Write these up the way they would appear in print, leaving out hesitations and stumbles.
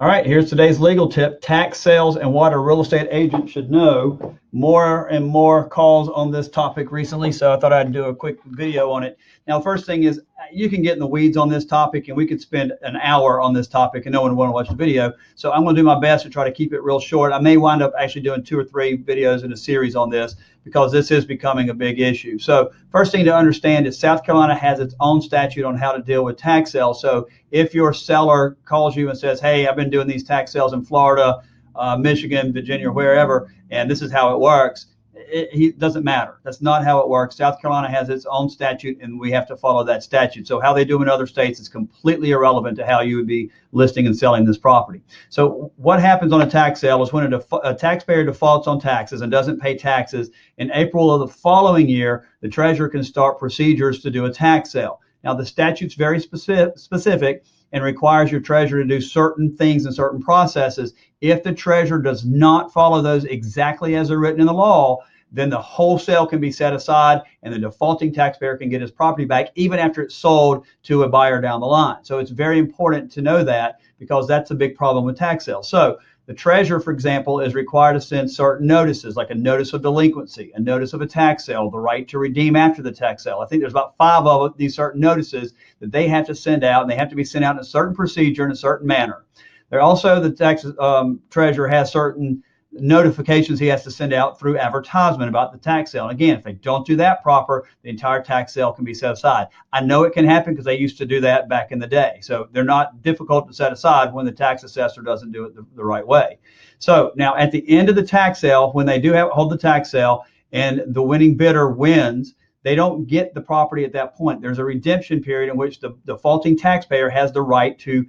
All right, here's today's legal tip: tax sales and what a real estate agent should know. More and more calls on this topic recently, so I thought I'd do a quick video on it. Now, the first thing is you can get in the weeds on this topic, and we could spend an hour on this topic, and no one would want to watch the video. So I'm going to do my best to try to keep it real short. I may wind up actually doing 2 or 3 videos in a series on this because this is becoming a big issue. So first thing to understand is South Carolina has its own statute on how to deal with tax sales. So if your seller calls you and says, hey, I've been doing these tax sales in Florida, Michigan, Virginia, wherever, and this is how it works, it doesn't matter. That's not how it works. South Carolina has its own statute, and we have to follow that statute. So how they do in other states is completely irrelevant to how you would be listing and selling this property. So what happens on a tax sale is when a taxpayer defaults on taxes and doesn't pay taxes, in April of the following year, the treasurer can start procedures to do a tax sale. Now, the statute's very specific and requires your treasurer to do certain things and certain processes. If the treasurer does not follow those exactly as they're written in the law, then the whole sale can be set aside and the defaulting taxpayer can get his property back even after it's sold to a buyer down the line. So it's very important to know that because that's a big problem with tax sales. So the treasurer, for example, is required to send certain notices, like a notice of delinquency, a notice of a tax sale, the right to redeem after the tax sale. I think there's about 5 of these certain notices that they have to send out, and they have to be sent out in a certain procedure in a certain manner. There also, the tax treasurer has certain notifications he has to send out through advertisement about the tax sale. And again, if they don't do that proper, the entire tax sale can be set aside. I know it can happen because they used to do that back in the day. So they're not difficult to set aside when the tax assessor doesn't do it the right way. So now at the end of the tax sale, when they do hold the tax sale and the winning bidder wins, they don't get the property at that point. There's a redemption period in which the defaulting taxpayer has the right to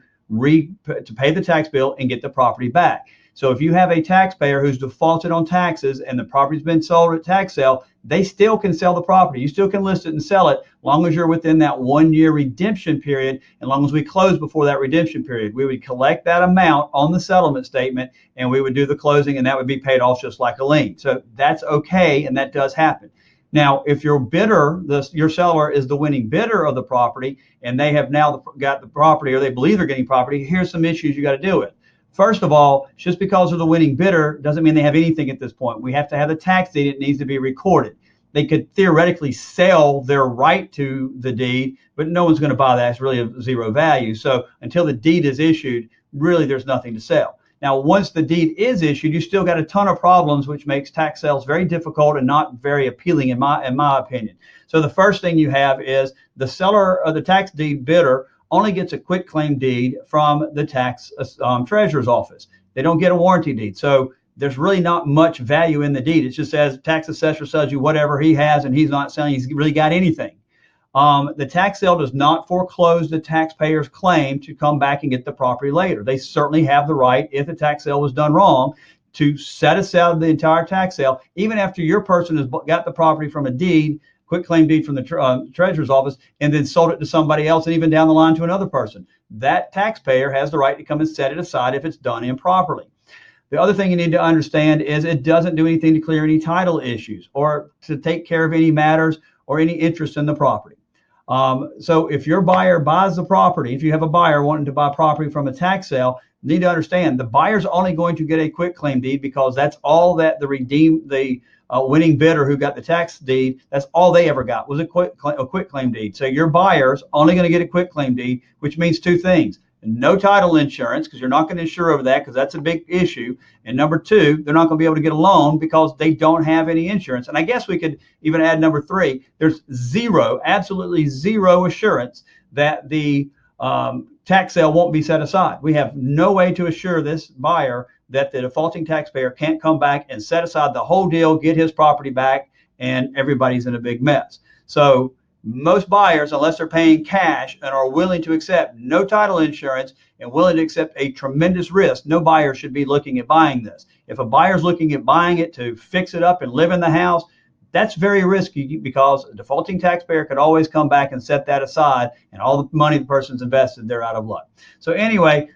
pay the tax bill and get the property back. So if you have a taxpayer who's defaulted on taxes and the property's been sold at tax sale, they still can sell the property. You still can list it and sell it, as long as you're within that 1-year redemption period, as long as we close before that redemption period. We would collect that amount on the settlement statement, and we would do the closing, and that would be paid off just like a lien. So that's okay, and that does happen. Now, if your bidder, your seller, is the winning bidder of the property, and they have now got the property, or they believe they're getting property, here's some issues you got to deal with. First of all, just because they're the winning bidder doesn't mean they have anything at this point. We have to have the tax deed. It needs to be recorded. They could theoretically sell their right to the deed, but no one's going to buy that. It's really of zero value. So until the deed is issued, really there's nothing to sell. Now, once the deed is issued, you still got a ton of problems, which makes tax sales very difficult and not very appealing in my opinion. So the first thing you have is the seller of the tax deed bidder only gets a quit claim deed from the tax treasurer's office. They don't get a warranty deed. So there's really not much value in the deed. It just says tax assessor sells you whatever he has, and he's not selling he's really got anything. The tax sale does not foreclose the taxpayer's claim to come back and get the property later. They certainly have the right, if the tax sale was done wrong, to set aside the entire tax sale, even after your person has got the property from a deed, quit claim deed from the treasurer's office, and then sold it to somebody else, and even down the line to another person. That taxpayer has the right to come and set it aside if it's done improperly. The other thing you need to understand is it doesn't do anything to clear any title issues or to take care of any matters or any interest in the property. So if your buyer buys the property, if you have a buyer wanting to buy property from a tax sale, you need to understand the buyer's only going to get a quit claim deed because that's all that the winning bidder who got the tax deed, that's all they ever got was a quit claim deed. So your buyer's only going to get a quit claim deed, which means 2 things. No title insurance, because you're not going to insure over that because that's a big issue. And number 2, they're not going to be able to get a loan because they don't have any insurance. And I guess we could even add number 3. There's absolutely zero assurance that the tax sale won't be set aside. We have no way to assure this buyer that the defaulting taxpayer can't come back and set aside the whole deal, get his property back, and everybody's in a big mess. So most buyers, unless they're paying cash and are willing to accept no title insurance and willing to accept a tremendous risk, no buyer should be looking at buying this. If a buyer's looking at buying it to fix it up and live in the house, that's very risky because a defaulting taxpayer could always come back and set that aside, and all the money the person's invested, they're out of luck. So anyway,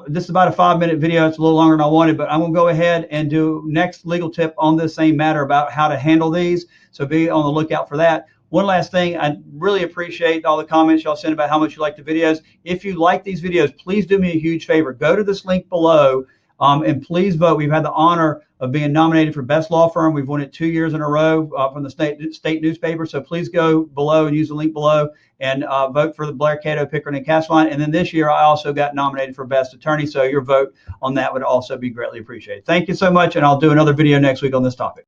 this is about a 5-minute video. It's a little longer than I wanted, but I'm going to go ahead and do next legal tip on this same matter about how to handle these. So be on the lookout for that. One last thing, I really appreciate all the comments y'all sent about how much you like the videos. If you like these videos, please do me a huge favor. Go to this link below and please vote. We've had the honor of being nominated for Best Law Firm. We've won it 2 years in a row from the state newspaper. So please go below and use the link below and vote for the Blair, Cato, Pickering, and Castline. And then this year, I also got nominated for Best Attorney. So your vote on that would also be greatly appreciated. Thank you so much, and I'll do another video next week on this topic.